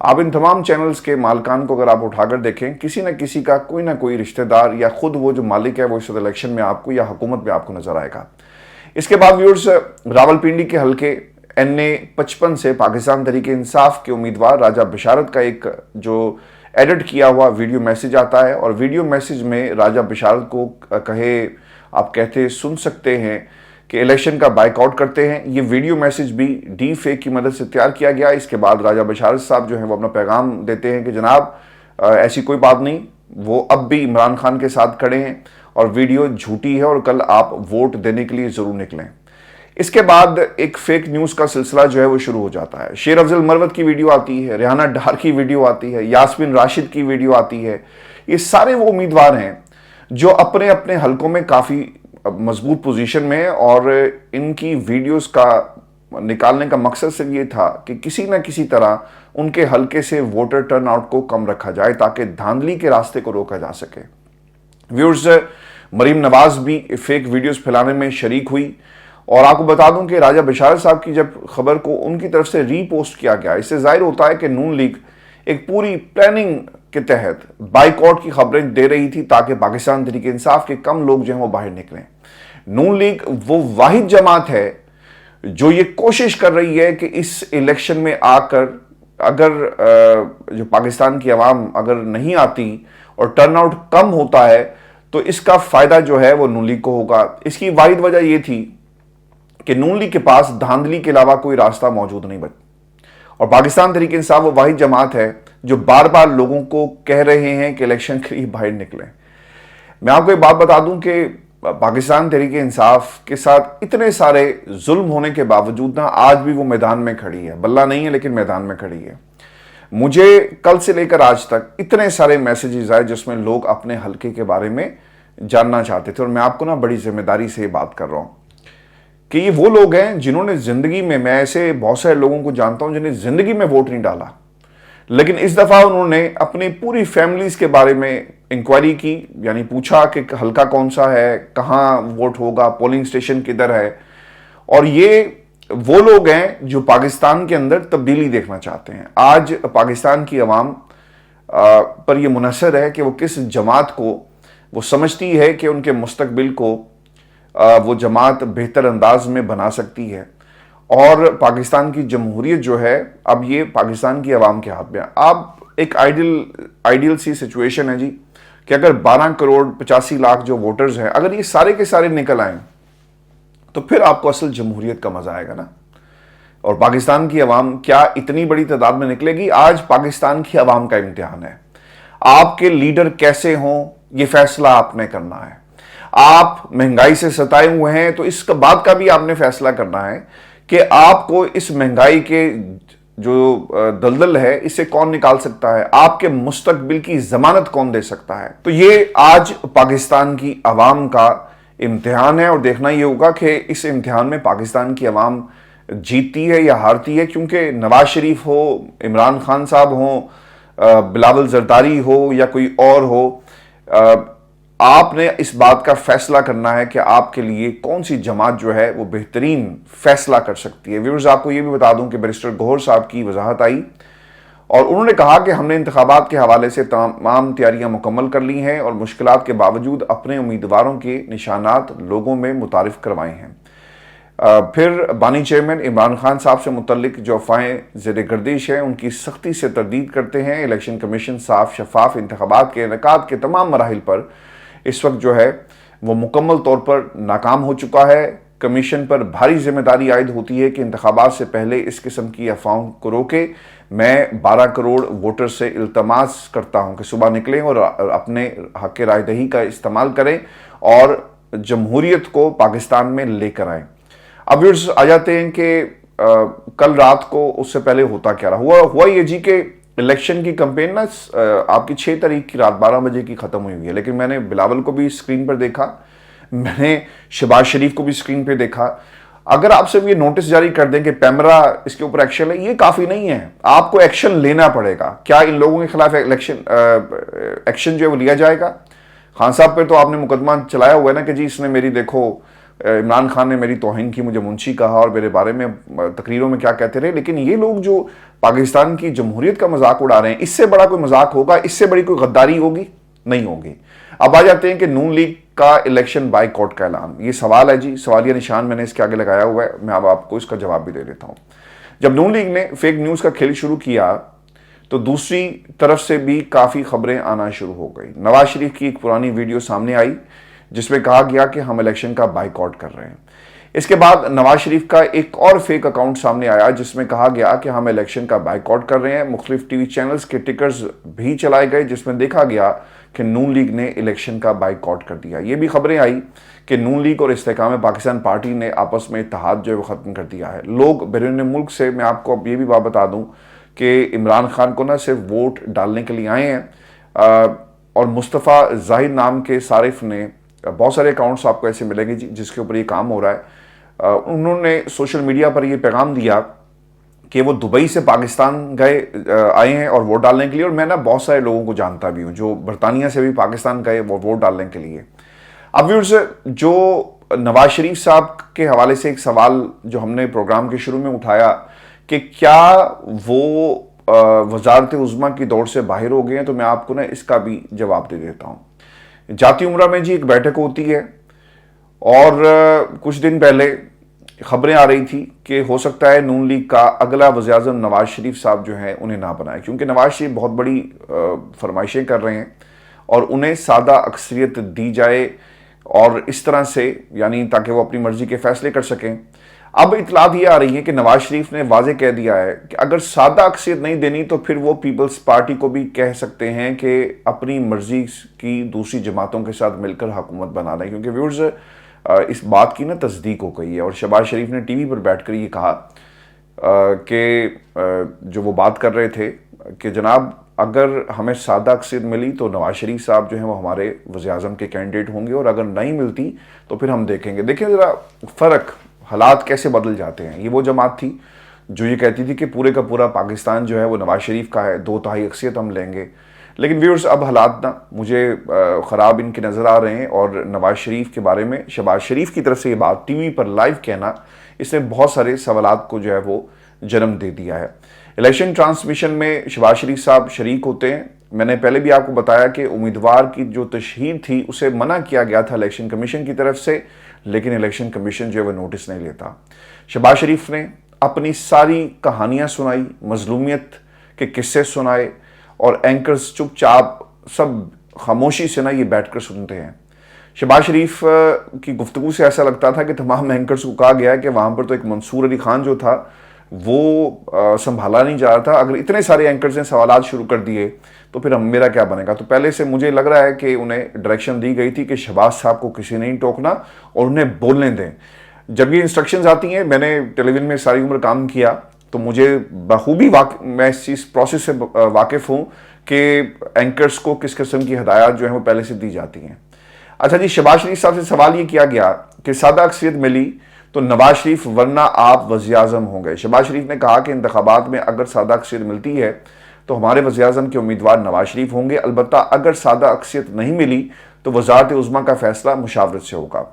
آپ ان تمام چینلز کے مالکان کو اگر آپ اٹھا کر دیکھیں، کسی نہ کسی کا کوئی نہ کوئی رشتہ دار یا خود وہ جو مالک ہے وہ اس الیکشن میں آپ کو یا حکومت میں آپ کو نظر آئے گا۔ اس کے بعد ویورز، راولپنڈی کے حلقے NA-55 سے پاکستان تحریک انصاف کے امیدوار راجہ بشارت کا ایک جو ایڈٹ کیا ہوا ویڈیو میسج آتا ہے، اور ویڈیو میسج میں راجہ بشارت کو آپ کہتے سن سکتے ہیں کہ الیکشن کا بائیک آؤٹ کرتے ہیں۔ یہ ویڈیو میسج بھی ڈی فیک کی مدد سے تیار کیا گیا۔ اس کے بعد راجہ بشارت صاحب جو ہیں وہ اپنا پیغام دیتے ہیں کہ جناب ایسی کوئی بات نہیں، وہ اب بھی عمران خان کے ساتھ کھڑے ہیں اور ویڈیو جھوٹی ہے اور کل آپ ووٹ دینے کے لیے ضرور نکلیں۔ اس کے بعد ایک فیک نیوز کا سلسلہ جو ہے وہ شروع ہو جاتا ہے۔ شیر افضل مروت کی ویڈیو آتی ہے، ریحانہ ڈار کی ویڈیو آتی ہے، یاسمین راشد کی ویڈیو آتی ہے۔ یہ سارے وہ امیدوار ہیں جو اپنے اپنے حلقوں میں کافی مضبوط پوزیشن میں، اور ان کی ویڈیوز کا نکالنے کا مقصد صرف یہ تھا کہ کسی نہ کسی طرح ان کے حلقے سے ووٹر ٹرن آؤٹ کو کم رکھا جائے تاکہ دھاندلی کے راستے کو روکا جا سکے۔ ویورز، مریم نواز بھی فیک ویڈیوز پھیلانے میں شریک ہوئی، اور آپ کو بتا دوں کہ راجہ بشارت صاحب کی جب خبر کو ان کی طرف سے ری پوسٹ کیا گیا، اس سے ظاہر ہوتا ہے کہ نون لیگ ایک پوری پلاننگ کے تحت بائیک آؤٹ کی خبریں دے رہی تھی تاکہ پاکستان تحریک انصاف کے کم لوگ جو ہیں وہ باہر نکلیں۔ نون لیگ وہ واحد جماعت ہے جو یہ کوشش کر رہی ہے کہ اس الیکشن میں آ کر اگر جو پاکستان کی عوام اگر نہیں آتی اور ٹرن آؤٹ کم ہوتا ہے تو اس کا فائدہ جو ہے وہ نون لیگ کو ہوگا۔ اس کی واحد وجہ یہ تھی کہ نون لیگ کے پاس دھاندلی کے علاوہ کوئی راستہ موجود نہیں بچ، اور پاکستان تحریک انصاف وہ واحد جماعت ہے جو بار بار لوگوں کو کہہ رہے ہیں کہ الیکشن کے لیے باہر نکلیں۔ میں آپ کو ایک بات بتا دوں کہ پاکستان تحریک انصاف کے ساتھ اتنے سارے ظلم ہونے کے باوجود نا آج بھی وہ میدان میں کھڑی ہے، بلہ نہیں ہے لیکن میدان میں کھڑی ہے۔ مجھے کل سے لے کر آج تک اتنے سارے میسیجز آئے جس میں لوگ اپنے حلقے کے بارے میں جاننا چاہتے تھے، اور میں آپ کو نا بڑی ذمہ داری سے یہ بات کر رہا ہوں کہ یہ وہ لوگ ہیں جنہوں نے زندگی میں ایسے بہت سارے لوگوں کو جانتا ہوں جنہیں زندگی میں ووٹ نہیں ڈالا، لیکن اس دفعہ انہوں نے اپنی پوری فیملیز کے بارے میں انکوائری کی، یعنی پوچھا کہ حلقہ کون سا ہے، کہاں ووٹ ہوگا، پولنگ سٹیشن کدھر ہے۔ اور یہ وہ لوگ ہیں جو پاکستان کے اندر تبدیلی دیکھنا چاہتے ہیں۔ آج پاکستان کی عوام پر یہ منحصر ہے کہ وہ کس جماعت کو وہ سمجھتی ہے کہ ان کے مستقبل کو وہ جماعت بہتر انداز میں بنا سکتی ہے، اور پاکستان کی جمہوریت جو ہے اب یہ پاکستان کی عوام کے ہاتھ میں۔ اب ایک آئیڈیل سی سچویشن ہے جی کہ اگر 12 کروڑ 85 لاکھ جو ووٹرز ہیں اگر یہ سارے کے سارے نکل آئیں تو پھر آپ کو اصل جمہوریت کا مزہ آئے گا نا۔ اور پاکستان کی عوام کیا اتنی بڑی تعداد میں نکلے گی؟ آج پاکستان کی عوام کا امتحان ہے۔ آپ کے لیڈر کیسے ہوں یہ فیصلہ آپ نے کرنا ہے۔ آپ مہنگائی سے ستائے ہوئے ہیں تو اس بات کا بھی آپ نے فیصلہ کرنا ہے کہ آپ کو اس مہنگائی کے جو دلدل ہے اسے کون نکال سکتا ہے، آپ کے مستقبل کی ضمانت کون دے سکتا ہے۔ تو یہ آج پاکستان کی عوام کا امتحان ہے، اور دیکھنا یہ ہوگا کہ اس امتحان میں پاکستان کی عوام جیتتی ہے یا ہارتی ہے، کیونکہ نواز شریف ہو، عمران خان صاحب ہوں، بلاول زرداری ہو یا کوئی اور ہو، آپ نے اس بات کا فیصلہ کرنا ہے کہ آپ کے لیے کون سی جماعت جو ہے وہ بہترین فیصلہ کر سکتی ہے۔ ویورز، آپ کو یہ بھی بتا دوں کہ بیرسٹر گوہر صاحب کی وضاحت آئی اور انہوں نے کہا کہ ہم نے انتخابات کے حوالے سے تمام تیاریاں مکمل کر لی ہیں اور مشکلات کے باوجود اپنے امیدواروں کے نشانات لوگوں میں متعارف کروائے ہیں۔ پھر بانی چیئرمین عمران خان صاحب سے متعلق جو افواہیں زیر گردش ہیں ان کی سختی سے تردید کرتے ہیں۔ الیکشن کمیشن صاف شفاف انتخابات کے انعقاد کے تمام مراحل پر اس وقت جو ہے وہ مکمل طور پر ناکام ہو چکا ہے۔ کمیشن پر بھاری ذمہ داری عائد ہوتی ہے کہ انتخابات سے پہلے اس قسم کی افواہوں کو روکے۔ میں 12 کروڑ ووٹر سے التماس کرتا ہوں کہ صبح نکلیں اور اپنے حق رائے دہی کا استعمال کریں اور جمہوریت کو پاکستان میں لے کر آئیں۔ اب ویورز آ جاتے ہیں کہ کل رات کو اس سے پہلے ہوتا کیا رہا۔ ہوا یہ جی کہ الیکشن کی کمپین نا آپ کی 6 تاریخ کی رات 12 بجے کی ختم ہوئی ہے، لیکن میں نے بلاول کو بھی اسکرین پر دیکھا، میں نے شہباز شریف کو بھی اسکرین پہ دیکھا۔ اگر آپ سے یہ نوٹس جاری کر دیں کہ پیمرا اس کے اوپر ایکشن ہے، یہ کافی نہیں ہے، آپ کو ایکشن لینا پڑے گا۔ کیا ان لوگوں کے خلاف ایکشن جو ہے وہ لیا جائے گا؟ خان صاحب پہ تو آپ نے مقدمہ چلایا ہوا ہے نا کہ جی اس نے میری دیکھو عمران خان نے میری توہین کی، مجھے منشی کہا اور میرے بارے میں تقریروں میں کیا کہتے رہے، لیکن یہ لوگ جو پاکستان کی جمہوریت کا مذاق اڑا رہے ہیں، اس سے بڑا کوئی مذاق ہوگا، اس سے بڑی کوئی غداری ہوگی؟ نہیں ہوگی۔ اب آ جاتے ہیں کہ نون لیگ کا الیکشن بائیکاٹ کا اعلان۔ یہ سوال ہے جی، سوالیہ نشان میں نے اس کے آگے لگایا ہوا ہے، میں اب آپ کو اس کا جواب بھی دے دیتا ہوں۔ جب نون لیگ نے فیک نیوز کا کھیل شروع کیا تو دوسری طرف سے بھی کافی خبریں آنا شروع ہو گئی۔ نواز شریف کی ایک پرانی ویڈیو سامنے آئی جس میں کہا گیا کہ ہم الیکشن کا بائیکاٹ کر رہے ہیں۔ اس کے بعد نواز شریف کا ایک اور فیک اکاؤنٹ سامنے آیا جس میں کہا گیا کہ ہم الیکشن کا بائیکاٹ کر رہے ہیں۔ مختلف ٹی وی چینلز کے ٹکرز بھی چلائے گئے جس میں دیکھا گیا کہ نون لیگ نے الیکشن کا بائیکاٹ کر دیا۔ یہ بھی خبریں آئی کہ نون لیگ اور استحکام پاکستان پارٹی نے آپس میں اتحاد جو ہے وہ ختم کر دیا ہے۔ لوگ بیرون ملک سے، میں آپ کو اب یہ بھی بات بتا دوں کہ عمران خان کو نہ صرف ووٹ ڈالنے کے لیے آئے ہیں، اور مصطفیٰ زاہد نام کے صارف نے، بہت سارے اکاؤنٹس آپ کو ایسے ملیں گے جس کے اوپر یہ کام ہو رہا ہے، انہوں نے سوشل میڈیا پر یہ پیغام دیا کہ وہ دبئی سے پاکستان آئے ہیں اور ووٹ ڈالنے کے لیے، اور میں نا بہت سارے لوگوں کو جانتا بھی ہوں جو برطانیہ سے بھی پاکستان گئے وہ ووٹ ڈالنے کے لیے۔ اب ویورز، جو نواز شریف صاحب کے حوالے سے ایک سوال جو ہم نے پروگرام کے شروع میں اٹھایا کہ کیا وہ وزارت عظمیٰ کی دوڑ سے باہر ہو گئے ہیں، تو میں آپ کو نا اس کا بھی جواب دے دیتا ہوں۔ جاتی عمرہ میں جی ایک بیٹھک ہوتی ہے، اور کچھ دن پہلے خبریں آ رہی تھی کہ ہو سکتا ہے نون لیگ کا اگلا وزیر اعظم نواز شریف صاحب جو ہیں انہیں نہ بنائے، کیونکہ نواز شریف بہت بڑی فرمائشیں کر رہے ہیں اور انہیں سادہ اکثریت دی جائے اور اس طرح سے، یعنی تاکہ وہ اپنی مرضی کے فیصلے کر سکیں۔ اب اطلاعات یہ آ رہی ہے کہ نواز شریف نے واضح کہہ دیا ہے کہ اگر سادہ اکثریت نہیں دینی تو پھر وہ پیپلز پارٹی کو بھی کہہ سکتے ہیں کہ اپنی مرضی کی دوسری جماعتوں کے ساتھ مل کر حکومت بنا لیں، کیونکہ ویورز اس بات کی نا تصدیق ہو گئی ہے، اور شہباز شریف نے ٹی وی پر بیٹھ کر یہ کہا کہ جو وہ بات کر رہے تھے کہ جناب اگر ہمیں سادہ اکثریت ملی تو نواز شریف صاحب جو ہیں وہ ہمارے وزیر اعظم کے کینڈیڈیٹ ہوں گے، اور اگر نہیں ملتی تو پھر ہم دیکھیں گے۔ دیکھیں ذرا فرق، حالات کیسے بدل جاتے ہیں۔ یہ وہ جماعت تھی جو یہ کہتی تھی کہ پورے کا پورا پاکستان جو ہے وہ نواز شریف کا ہے، 2/3 اکثریت ہم لیں گے، لیکن ویورز اب حالات نا مجھے خراب ان کے نظر آ رہے ہیں، اور نواز شریف کے بارے میں شہباز شریف کی طرف سے یہ بات ٹی وی پر لائیو کہنا، اس نے بہت سارے سوالات کو جو ہے وہ جنم دے دیا ہے۔ الیکشن ٹرانسمیشن میں شہباز شریف صاحب شریک ہوتے ہیں۔ میں نے پہلے بھی آپ کو بتایا کہ امیدوار کی جو تشہیر تھی اسے منع کیا گیا تھا الیکشن کمیشن کی طرف سے، لیکن الیکشن کمیشن جو ہے وہ نوٹس نہیں لیتا۔ شہباز شریف نے اپنی ساری کہانیاں سنائی، مظلومیت کے قصے سنائے، اور اینکرز چپ چاپ سب خاموشی سے نا یہ بیٹھ کر سنتے ہیں۔ شہباز شریف کی گفتگو سے ایسا لگتا تھا کہ تمام اینکرز کو کہا گیا ہے کہ وہاں پر تو ایک منصور علی خان جو تھا وہ سنبھالا نہیں جا رہا تھا، اگر اتنے سارے اینکرز نے سوالات شروع کر دیے تو پھر میرا کیا بنے گا۔ تو پہلے سے مجھے لگ رہا ہے کہ انہیں ڈائریکشن دی گئی تھی کہ شہباز صاحب کو کسی نہیں ٹوکنا اور انہیں بولنے دیں۔ جب یہ انسٹرکشنز آتی ہیں، میں نے ٹیلی ویژن میں ساری عمر کام کیا تو مجھے بخوبی میں اس پروسیس سے واقف ہوں کہ اینکرز کو کس قسم کی ہدایات جو ہیں وہ پہلے سے دی جاتی ہیں۔ اچھا جی، شہباز شریف صاحب سے سوال یہ کیا گیا کہ سادہ اکثریت ملی تو نواز شریف ورنہ آپ وزیر اعظم ہوں گے۔ شہباز شریف نے کہا کہ انتخابات میں اگر سادہ اکثریت ملتی ہے تو ہمارے وزیر اعظم کے امیدوار نواز شریف ہوں گے، البتہ اگر سادہ اکثریت نہیں ملی تو وزارت عظمیٰ کا فیصلہ مشاورت سے ہوگا۔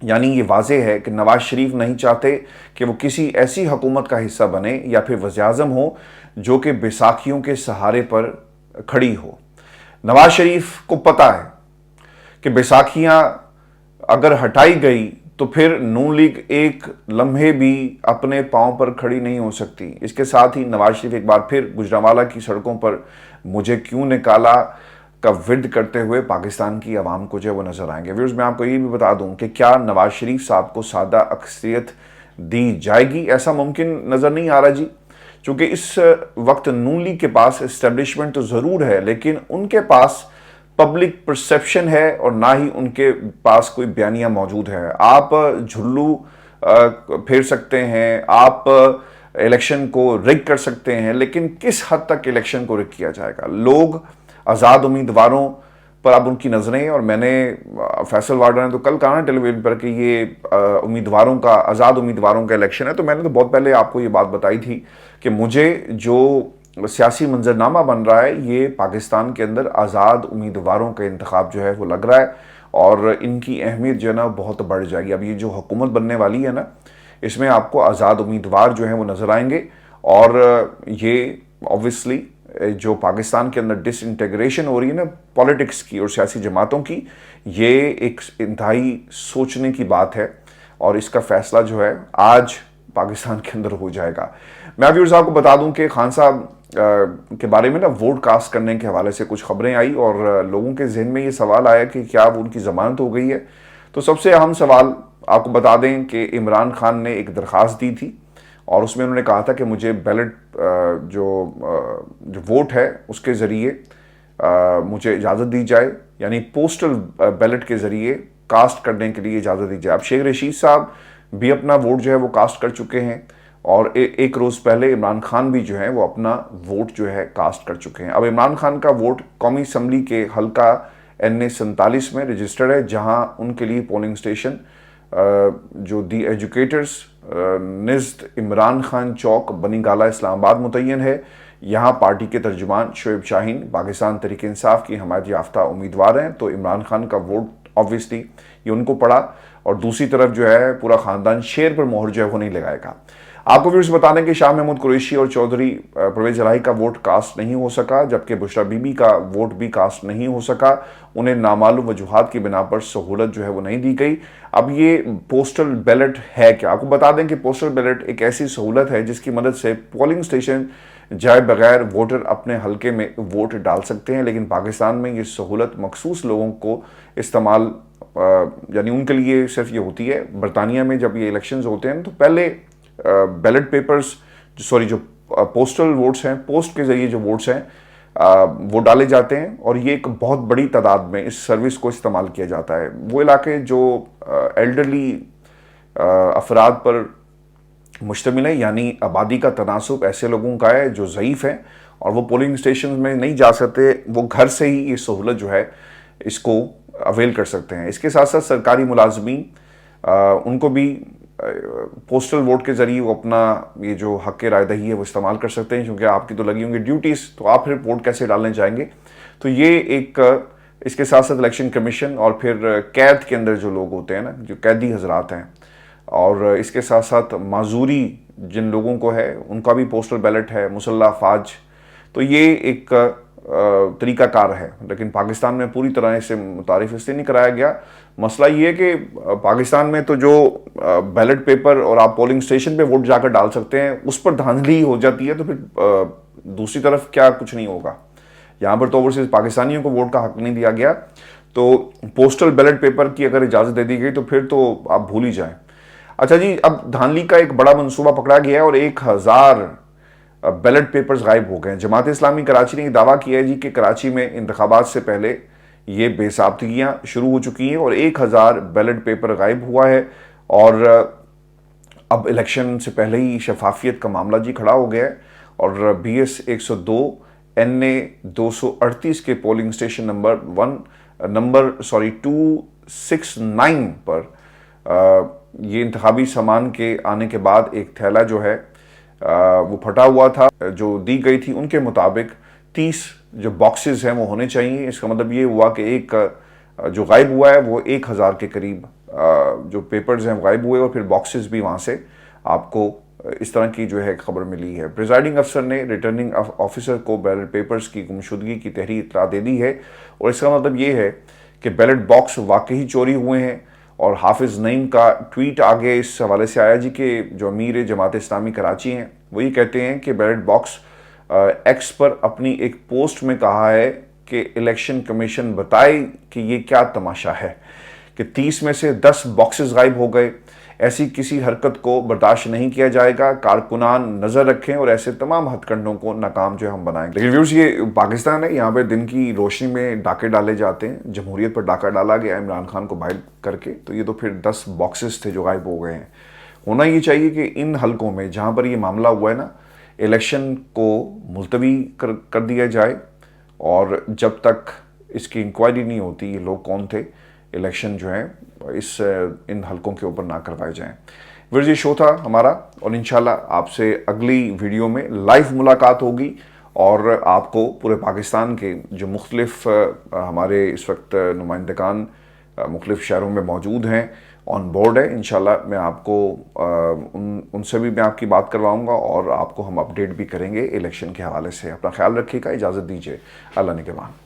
یعنی یہ واضح ہے کہ نواز شریف نہیں چاہتے کہ وہ کسی ایسی حکومت کا حصہ بنے یا پھر وزیر اعظم ہو جو کہ بیساکھیوں کے سہارے پر کھڑی ہو۔ نواز شریف کو پتہ ہے کہ بیساکھیاں اگر ہٹائی گئی تو پھر نون لیگ ایک لمحے بھی اپنے پاؤں پر کھڑی نہیں ہو سکتی۔ اس کے ساتھ ہی نواز شریف ایک بار پھر گوجرانوالہ کی سڑکوں پر مجھے کیوں نکالا کا ورد کرتے ہوئے پاکستان کی عوام کو جو ہے وہ نظر آئیں گے۔ ویورز، میں آپ کو یہ بھی بتا دوں کہ کیا نواز شریف صاحب کو سادہ اکثریت دی جائے گی؟ ایسا ممکن نظر نہیں آ رہا جی، چونکہ اس وقت نون لیگ کے پاس اسٹیبلشمنٹ تو ضرور ہے، لیکن ان کے پاس پبلک پرسیپشن ہے اور نہ ہی ان کے پاس کوئی بیانیہ موجود ہے۔ آپ جھلو پھیر سکتے ہیں، آپ الیکشن کو ریگ کر سکتے ہیں، لیکن کس حد تک الیکشن کو ریگ کیا جائے گا؟ لوگ آزاد امیدواروں پر اب ان کی نظریں، اور میں نے فیصل وارڈر نے تو کل کہا نا ٹیلی ویژن پر کہ یہ امیدواروں کا، آزاد امیدواروں کا الیکشن ہے، تو میں نے تو بہت پہلے آپ کو یہ بات بتائی تھی کہ مجھے جو سیاسی منظرنامہ بن رہا ہے یہ پاکستان کے اندر آزاد امیدواروں کا انتخاب جو ہے وہ لگ رہا ہے، اور ان کی اہمیت جو ہے نا بہت بڑھ جائے گی. اب یہ جو حکومت بننے والی ہے نا, اس میں آپ کو آزاد امیدوار جو ہیں وہ نظر آئیں گے, اور یہ آبویسلی جو پاکستان کے اندر ڈس انٹیگریشن ہو رہی ہے نا پولیٹکس کی اور سیاسی جماعتوں کی, یہ ایک انتہائی سوچنے کی بات ہے, اور اس کا فیصلہ جو ہے آج پاکستان کے اندر ہو جائے گا. میں ویورز آپ کو بتا دوں کہ خان صاحب کے بارے میں نا ووٹ کاسٹ کرنے کے حوالے سے کچھ خبریں آئی, اور لوگوں کے ذہن میں یہ سوال آیا کہ کیا وہ ان کی ضمانت ہو گئی ہے. تو سب سے اہم سوال آپ کو بتا دیں کہ عمران خان نے ایک درخواست دی تھی, اور اس میں انہوں نے کہا تھا کہ مجھے بیلٹ جو ووٹ ہے اس کے ذریعے مجھے اجازت دی جائے, یعنی پوسٹل بیلٹ کے ذریعے کاسٹ کرنے کے لیے اجازت دی جائے. اب شیخ رشید صاحب بھی اپنا ووٹ جو ہے وہ کاسٹ کر چکے ہیں, اور ایک روز پہلے عمران خان بھی جو ہے وہ اپنا ووٹ جو ہے کاسٹ کر چکے ہیں. اب عمران خان کا ووٹ قومی اسمبلی کے حلقہ NA47 میں رجسٹرڈ ہے, جہاں ان کے لیے پولنگ اسٹیشن جو دی ایجوکیٹرز نزد عمران خان چوک بنی گالہ اسلام آباد متعین ہے. یہاں پارٹی کے ترجمان شعیب شاہین پاکستان تحریک انصاف کی حمایت یافتہ امیدوار ہیں, تو عمران خان کا ووٹ آبویسلی یہ ان کو پڑا, اور دوسری طرف جو ہے پورا خاندان شیر پر مہر جو ہے وہ نہیں لگائے گا. آپ کو ویورز بتا دیں کہ شاہ محمود قریشی اور چودھری پرویز الہی کا ووٹ کاسٹ نہیں ہو سکا, جبکہ بشریٰ بی بی کا ووٹ بھی کاسٹ نہیں ہو سکا. انہیں نامعلوم وجوہات کی بنا پر سہولت جو ہے وہ نہیں دی گئی. اب یہ پوسٹل بیلٹ ہے کیا؟ آپ کو بتا دیں کہ پوسٹل بیلٹ ایک ایسی سہولت ہے جس کی مدد سے پولنگ اسٹیشن جائے بغیر ووٹر اپنے حلقے میں ووٹ ڈال سکتے ہیں, لیکن پاکستان میں یہ سہولت مخصوص لوگوں کو استعمال یعنی ان کے لیے صرف یہ ہوتی ہے. برطانیہ میں جب یہ الیکشنز ہوتے ہیں تو پہلے بیلٹ پیپرز جو پوسٹل ووٹس ہیں, پوسٹ کے ذریعے جو ووٹس ہیں وہ ڈالے جاتے ہیں, اور یہ ایک بہت بڑی تعداد میں اس سروس کو استعمال کیا جاتا ہے. وہ علاقے جو ایلڈرلی افراد پر مشتمل ہے, یعنی آبادی کا تناسب ایسے لوگوں کا ہے جو ضعیف ہیں اور وہ پولنگ اسٹیشن میں نہیں جا سکتے, وہ گھر سے ہی یہ سہولت جو ہے اس کو اویل کر سکتے ہیں. اس کے ساتھ ساتھ سرکاری ملازمین ان کو بھی پوسٹل ووٹ کے ذریعے وہ اپنا یہ جو حق رائے دہی ہے وہ استعمال کر سکتے ہیں, کیونکہ آپ کی تو لگی ہوں گی ڈیوٹیز, تو آپ پھر ووٹ کیسے ڈالنے جائیں گے. تو یہ ایک اس کے ساتھ ساتھ الیکشن کمیشن اور پھر قید کے اندر جو لوگ ہوتے ہیں نا, جو قیدی حضرات ہیں, اور اس کے ساتھ ساتھ معذوری جن لوگوں کو ہے ان کا بھی پوسٹل بیلٹ ہے, مسلح افواج. تو یہ ایک طریقہ کار ہے, لیکن پاکستان میں پوری طرح اسے متعارف اس لیے نہیں کرایا گیا. مسئلہ یہ ہے کہ پاکستان میں تو جو بیلٹ پیپر اور آپ پولنگ اسٹیشن پہ ووٹ جا کر ڈال سکتے ہیں اس پر دھاندلی ہو جاتی ہے, تو پھر دوسری طرف کیا کچھ نہیں ہوگا. یہاں پر تو اوورسیز پاکستانیوں کو ووٹ کا حق نہیں دیا گیا, تو پوسٹل بیلٹ پیپر کی اگر اجازت دے دی گئی تو پھر تو آپ بھول ہی جائیں. اچھا جی, اب دھاندلی کا ایک بڑا منصوبہ پکڑا گیا ہے اور 1000 بیلٹ پیپرز غائب ہو گئے. جماعت اسلامی کراچی نے یہ دعویٰ کیا ہے جی کہ کراچی میں انتخابات سے پہلے یہ بے ضابطگیاں شروع ہو چکی ہیں اور 1000 بیلٹ پیپر غائب ہوا ہے, اور اب الیکشن سے پہلے ہی شفافیت کا معاملہ جی کھڑا ہو گیا ہے. اور BS 102 NA 238 کے پولنگ اسٹیشن نمبر 269 پر یہ انتخابی سامان کے آنے کے بعد ایک تھیلا جو ہے وہ پھٹا ہوا تھا. جو دی گئی تھی ان کے مطابق 30 جو باکسز ہیں وہ ہونے چاہیے. اس کا مطلب یہ ہوا کہ ایک جو غائب ہوا ہے وہ 1000 کے قریب جو پیپرز ہیں غائب ہوئے, اور پھر باکسز بھی وہاں سے آپ کو اس طرح کی جو ہے خبر ملی ہے. پریزائڈنگ افسر نے ریٹرننگ آفیسر کو بیلٹ پیپرز کی گمشدگی کی تحریر اطلاع دے دی ہے, اور اس کا مطلب یہ ہے کہ بیلٹ باکس واقعی چوری ہوئے ہیں. اور حافظ نعیم کا ٹویٹ آگے اس حوالے سے آیا جی کہ جو امیر جماعت اسلامی کراچی ہیں وہ یہ کہتے ہیں کہ بیلٹ باکس ایکس پر اپنی ایک پوسٹ میں کہا ہے کہ الیکشن کمیشن بتائے کہ یہ کیا تماشا ہے کہ 30 میں سے 10 باکسز غائب ہو گئے. ایسی کسی حرکت کو برداشت نہیں کیا جائے گا. کارکنان نظر رکھیں اور ایسے تمام ہتھ کنڈوں کو ناکام جو ہم بنائیں گے. لیکن ویورز, یہ پاکستان ہے, یہاں پہ دن کی روشنی میں ڈاکے ڈالے جاتے ہیں. جمہوریت پر ڈاکہ ڈالا گیا عمران خان کو باہر کر کے, تو یہ تو پھر 10 باکسز تھے جو غائب ہو گئے ہیں. ہونا یہ چاہیے کہ ان حلقوں میں جہاں پر یہ معاملہ ہوا ہے نا, الیکشن کو ملتوی کر دیا جائے, اور جب تک اس کی انکوائری نہیں ہوتی یہ لوگ کون تھے, الیکشن جو ہیں ان حلقوں کے اوپر نہ کروائے جائیں. ورز یہ شو تھا ہمارا, اور انشاءاللہ آپ سے اگلی ویڈیو میں لائیو ملاقات ہوگی, اور آپ کو پورے پاکستان کے جو مختلف ہمارے اس وقت نمائندگان مختلف شہروں میں موجود ہیں، آن بورڈ ہے. انشاءاللہ میں آپ کو ان سے بھی میں آپ کی بات کرواؤں گا اور آپ کو ہم اپڈیٹ بھی کریں گے الیکشن کے حوالے سے. اپنا خیال رکھیے گا، اجازت دیجیے، اللہ نگہبان.